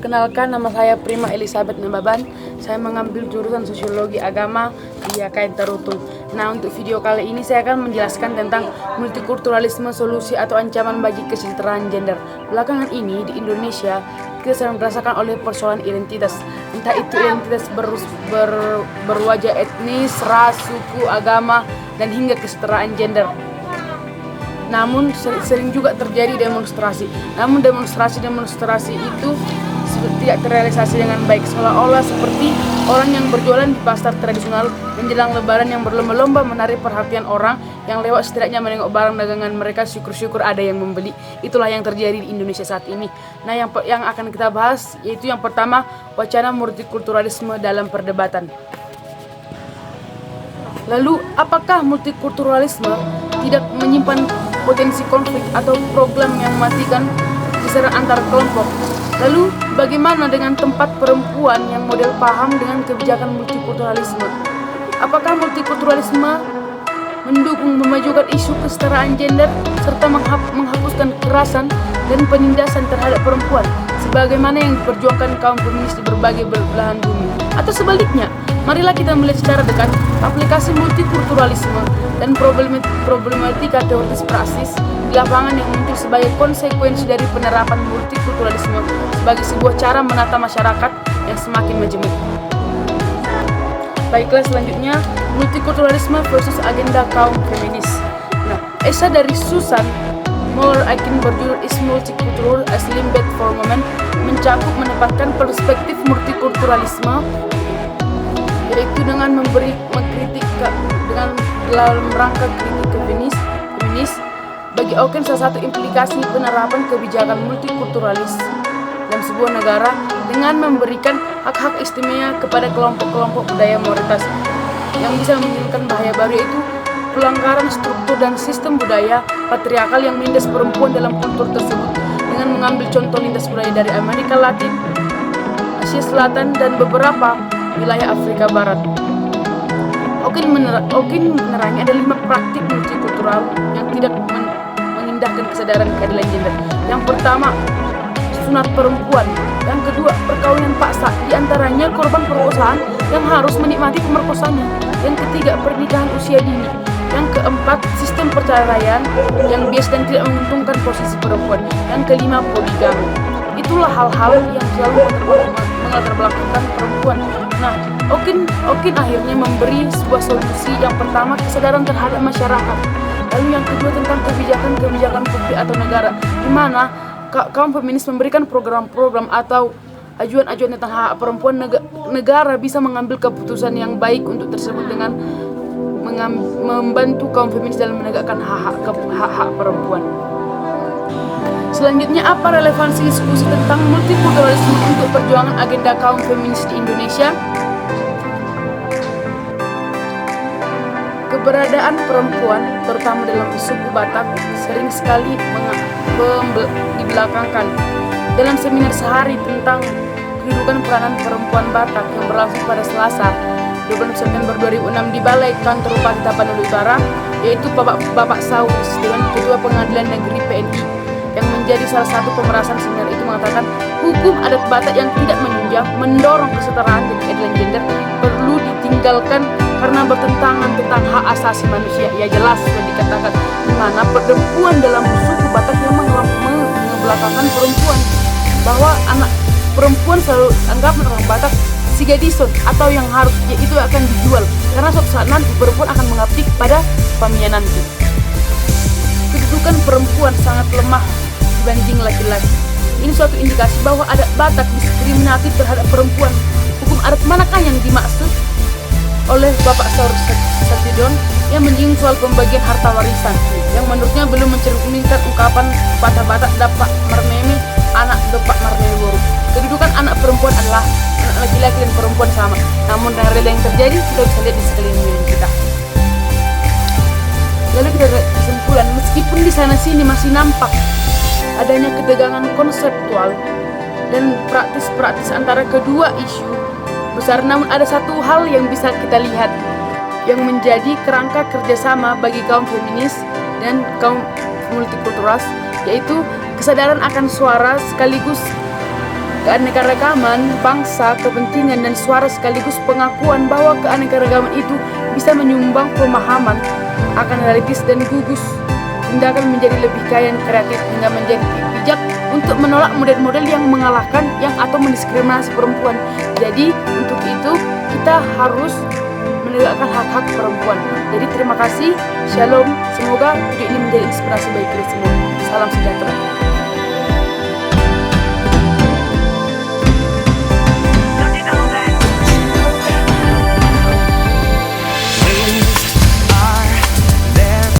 Perkenalkan, nama saya Prima Elizabeth Nababan. Saya mengambil jurusan Sosiologi Agama di IAKN Tarutung. Nah, untuk video kali ini saya akan menjelaskan tentang multikulturalisme, solusi atau ancaman bagi kesetaraan gender. Belakangan ini di Indonesia kita sedang dirasakan oleh persoalan identitas. Entah itu identitas berwajah etnis, ras, suku, agama, dan hingga kesetaraan gender. Namun sering juga terjadi demonstrasi. Namun demonstrasi itu tidak terrealisasi dengan baik, seolah-olah seperti orang yang berjualan di pasar tradisional menjelang lebaran yang berlomba-lomba menarik perhatian orang yang lewat setidaknya menengok barang dagangan mereka, syukur-syukur ada yang membeli. Itulah yang terjadi di Indonesia saat ini. Nah, yang akan kita bahas yaitu yang pertama, wacana multikulturalisme dalam perdebatan. Lalu, apakah multikulturalisme tidak menyimpan potensi konflik atau program yang mematikan kesetaraan antar kelompok? Lalu, bagaimana dengan tempat perempuan yang model paham dengan kebijakan multikulturalisme? Apakah multikulturalisme mendukung memajukan isu kesetaraan gender serta menghapuskan kekerasan dan penindasan terhadap perempuan sebagaimana yang diperjuangkan kaum feminis di berbagai belahan bumi? Atau sebaliknya, marilah kita melihat secara dekat aplikasi multikulturalisme dan problematika teoritis praksis di lapangan yang muncul sebagai konsekuensi dari penerapan multikulturalisme sebagai sebuah cara menata masyarakat yang semakin majemuk. Baiklah, selanjutnya multikulturalisme versus agenda kaum feminis. Nah, esai dari Susan Moller-Aitken berjudul Is Multicultural as Limbed for Women mencakup menempatkan perspektif multikulturalisme yaitu dengan mengkritik dengan dalam rangka kritik ke feminis. Bagi Auken, salah satu implikasi penerapan kebijakan multikulturalis dalam sebuah negara dengan memberikan hak-hak istimewa kepada kelompok-kelompok budaya minoritas yang bisa menimbulkan bahaya baru, yaitu pelanggaran struktur dan sistem budaya patriarkal yang menindas perempuan dalam kultur tersebut dengan mengambil contoh lintas budaya dari Amerika Latin, Asia Selatan, dan beberapa wilayah Afrika Barat. Auken menerangi ada 5 praktik multikultural yang tidak mengindahkan kesadaran keadilan gender. Yang pertama, sunat perempuan. Yang kedua, perkawinan paksa, di antaranya korban perkosaan yang harus menikmati pemerkosanya. Yang ketiga, pernikahan usia dini. Yang keempat, sistem perceraian yang bias dan tidak menguntungkan posisi perempuan. Yang kelima, poligami. Itulah hal-hal yang selalu melatar belakangkan perempuan. Nah, Auken akhirnya memberi sebuah solusi. Yang pertama, kesadaran terhadap masyarakat. Lalu yang kedua, tentang kebijakan publik atau negara, di mana kaum feminis memberikan program-program atau ajuan-ajuan tentang hak perempuan. Negara bisa mengambil keputusan yang baik untuk tersebut dengan membantu kaum feminis dalam menegakkan hak-hak perempuan. Selanjutnya, apa relevansi diskusi tentang multikulturalisme untuk perjuangan agenda kaum feminis di Indonesia? Keberadaan perempuan, terutama dalam suku Batak, sering sekali dibelakangkan. Dalam seminar sehari tentang kedudukan peranan perempuan Batak yang berlangsung pada Selasa 20 September 2006 di Balai Kantor Bupati Tapanuli Utara, yaitu Bapak Saurus, Dewan Ketua Pengadilan Negeri PNI, yang menjadi salah satu pemerasan seminar itu mengatakan hukum adat Batak yang tidak menunjang, mendorong kesetaraan dan keadilan gender perlu ditinggalkan karena bertentangan tentang hak asasi manusia. Ya, jelas sudah dikatakan di mana perempuan dalam suku Batak yang mengebelakangkan perempuan, bahwa anak perempuan selalu anggapan orang Batak si gadison atau yang harus itu akan dijual karena suatu saat nanti perempuan akan mengabdi pada suaminya nanti. Kedudukan perempuan sangat lemah dibanding laki-laki. Ini suatu indikasi bahwa adat Batak diskriminatif terhadap perempuan. Hukum adat manakah yang dimaksud oleh Bapak Saur Satidon yang menyinggung soal pembagian harta warisan yang menurutnya belum mencerminkan ungkapan patah Batak dapat mermeme anak dapat mermeme boru. Kedudukan anak perempuan adalah anak laki-laki dan perempuan sama. Namun dengan realita yang terjadi kita bisa lihat di sekeliling kita. Lalu kita lihat kesimpulan, meskipun di sana sini masih nampak adanya ketegangan konseptual dan praktis antara kedua isu besar, namun ada satu hal yang bisa kita lihat yang menjadi kerangka kerjasama bagi kaum feminis dan kaum multikultural, yaitu kesadaran akan suara sekaligus keanekaragaman bangsa, kepentingan dan suara sekaligus pengakuan bahwa keanekaragaman itu bisa menyumbang pemahaman akan realitas dan gugus tindakan menjadi lebih kaya dan kreatif hingga menjadi bijak untuk menolak model-model yang mengalahkan yang atau mendiskriminasi perempuan. Jadi untuk itu kita harus menegakkan hak-hak perempuan. Jadi terima kasih, shalom, semoga video ini menjadi inspirasi bagi kita semua. Salam sejahtera.